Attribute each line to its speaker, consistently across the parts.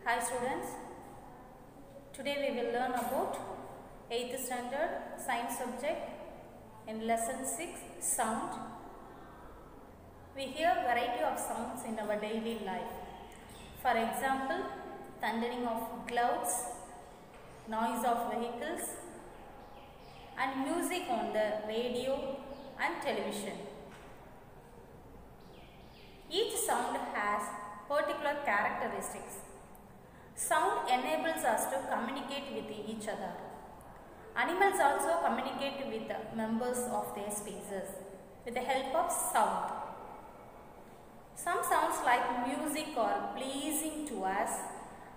Speaker 1: Hi students, today we will learn about 8th standard science subject in lesson 6 sound. We hear variety of sounds in our daily life. For example, thundering of clouds, noise of vehicles and music on the radio and television. Each sound has particular characteristics. Sound enables us to communicate with each other. Animals also communicate with the members of their species with the help of sound. Some sounds like music are pleasing to us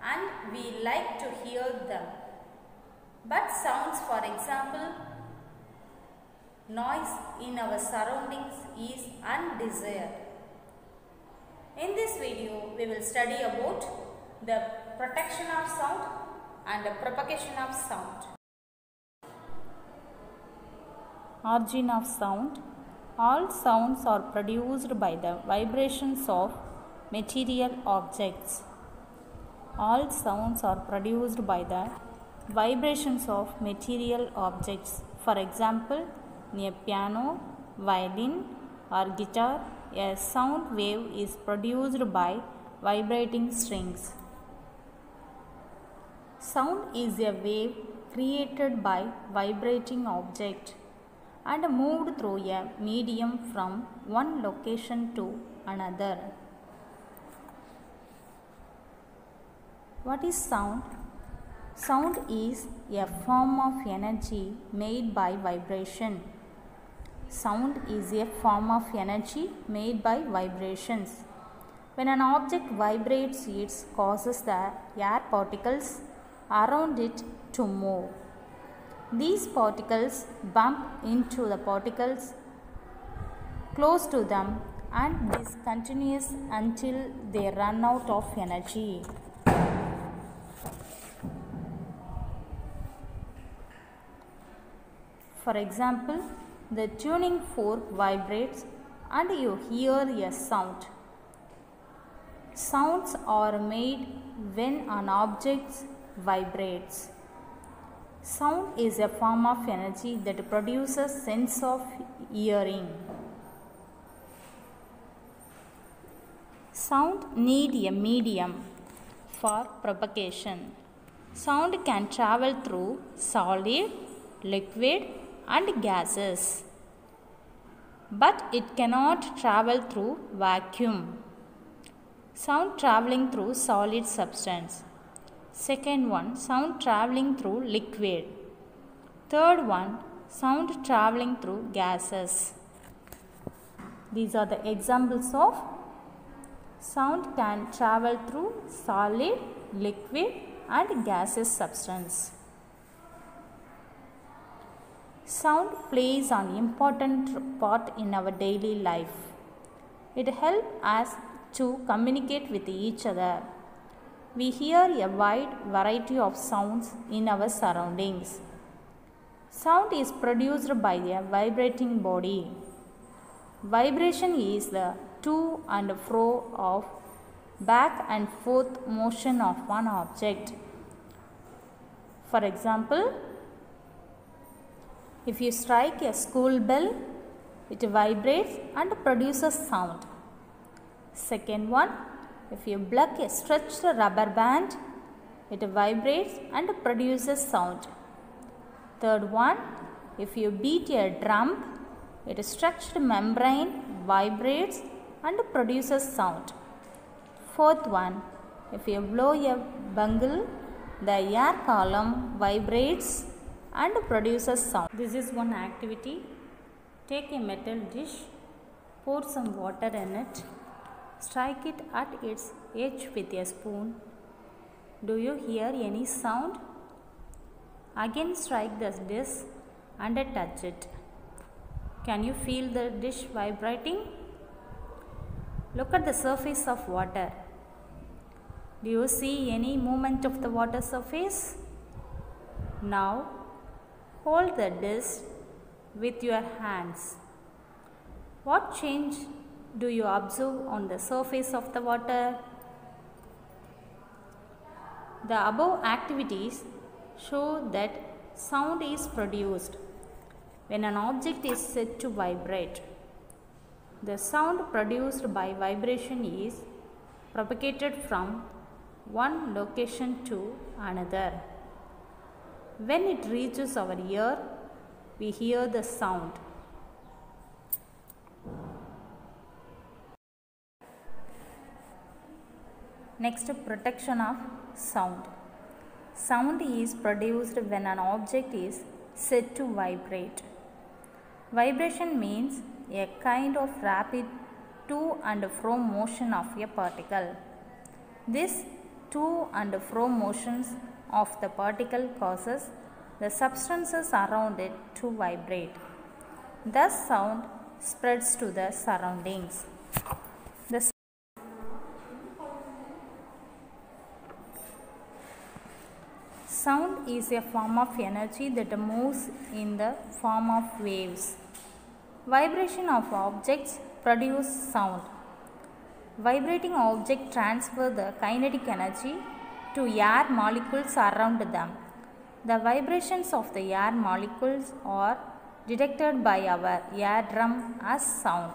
Speaker 1: and we like to hear them. But sounds, for example, noise in our surroundings is undesired. In this video, we will study about the protection of sound and the propagation of sound. Origin of sound. All sounds are produced by the vibrations of material objects. All sounds are produced by the vibrations of material objects. For example, in a piano, violin or guitar, a sound wave is produced by vibrating strings. Sound is a wave created by vibrating object and moved through a medium from one location to another. What is sound? Sound is a form of energy made by vibration. Sound is a form of energy made by vibrations. When an object vibrates, it causes the air particles around it to move. These particles bump into the particles close to them, and this continues until they run out of energy. For example, the tuning fork vibrates and you hear a sound. Sounds are made when an object vibrates. Sound is a form of energy that produces sense of hearing. Sound need a medium for propagation. Sound can travel through solid, liquid and gases, but it cannot travel through vacuum. Sound traveling through solid substance. Second one, sound traveling through liquid. Third one, sound traveling through gases. These are the examples of sound can travel through solid, liquid and gaseous substance. Sound plays an important part in our daily life. It helps us to communicate with each other. We hear a wide variety of sounds in our surroundings. Sound is produced by a vibrating body. Vibration is the to and fro of back and forth motion of one object. For example, if you strike a school bell, it vibrates and produces sound. Second one, if you pluck a stretched rubber band, it vibrates and produces sound. Third one, if you beat a drum, its stretched membrane vibrates and produces sound. Fourth one, if you blow a bungle, the air column vibrates and produces sound. This is one activity. Take a metal dish, pour some water in it, strike it at its edge with a spoon. Do you hear any sound? Again strike the dish and touch it. Can you feel the dish vibrating? Look at the surface of water. Do you see any movement of the water surface? Now, hold the dish with your hands. What change do you observe on the surface of the water? The above activities show that sound is produced when an object is set to vibrate. The sound produced by vibration is propagated from one location to another. When it reaches our ear, we hear the sound. Next, protection of sound. Sound is produced when an object is set to vibrate. Vibration means a kind of rapid to and fro motion of a particle. This to and fro motions of the particle causes the substances around it to vibrate. Thus, sound spreads to the surroundings. Sound is a form of energy that moves in the form of waves. Vibration of objects produce sound. Vibrating objects transfer the kinetic energy to air molecules around them. The vibrations of the air molecules are detected by our eardrum as sound.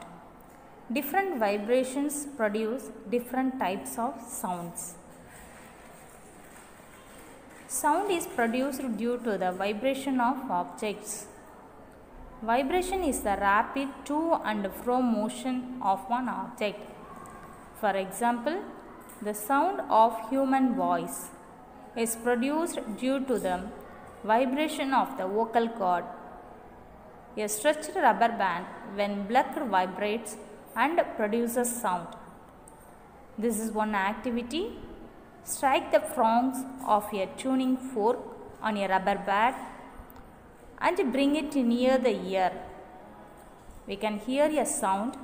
Speaker 1: Different vibrations produce different types of sounds. Sound is produced due to the vibration of objects. Vibration is the rapid to and fro motion of one object. For example, the sound of human voice is produced due to the vibration of the vocal cord. A stretched rubber band, when plucked, vibrates and produces sound. This is one activity. Strike the prongs of a tuning fork on a rubber band and bring it near the ear. We can hear a sound.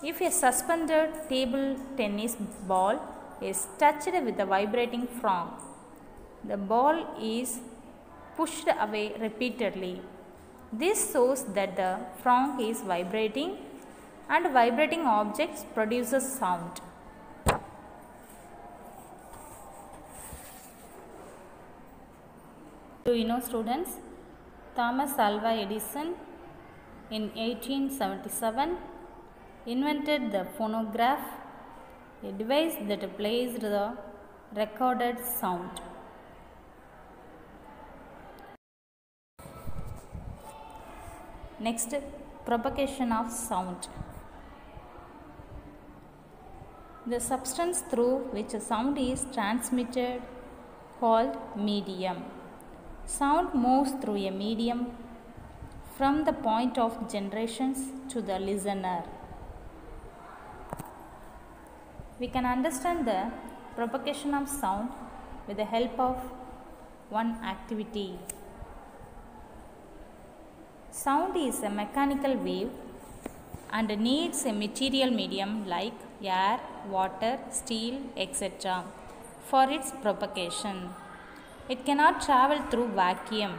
Speaker 1: If a suspended table tennis ball is touched with a vibrating prong, the ball is pushed away repeatedly. This shows that the prong is vibrating, and vibrating objects produces sound. Do you know, students, Thomas Alva Edison in 1877 invented the phonograph, a device that plays the recorded sound. Next, propagation of sound. The substance through which a sound is transmitted called medium. Sound moves through a medium from the point of generations to the listener. We can understand the propagation of sound with the help of one activity. Sound is a mechanical wave and needs a material medium like air, water, steel, etc. for its propagation. It cannot travel through vacuum.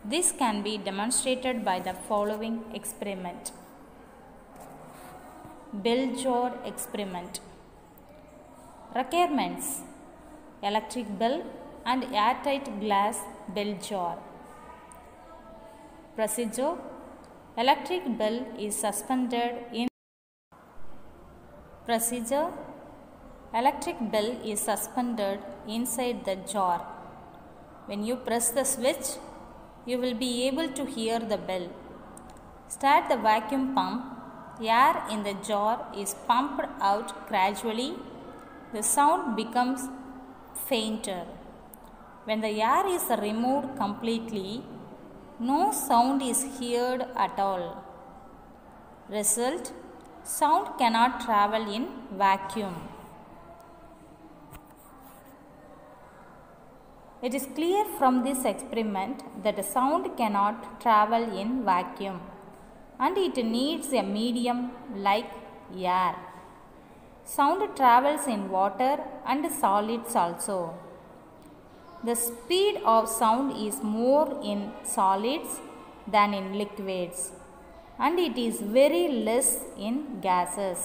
Speaker 1: This can be demonstrated by the following experiment. Bell jar experiment. Requirements: electric bell and airtight glass bell jar. Procedure: electric bell is suspended in inside the jar. When you press the switch, you will be able to hear the bell. Start the vacuum pump. Air in the jar is pumped out gradually. The sound becomes fainter. When the air is removed completely, no sound is heard at all. Result: sound cannot travel in vacuum. It is clear from this experiment that sound cannot travel in vacuum and it needs a medium like air. Sound travels in water and solids also. The speed of sound is more in solids than in liquids, and it is very less in gases.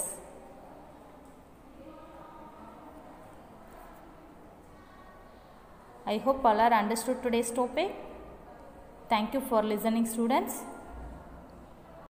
Speaker 1: I hope all are understood today's topic. Thank you for listening, students.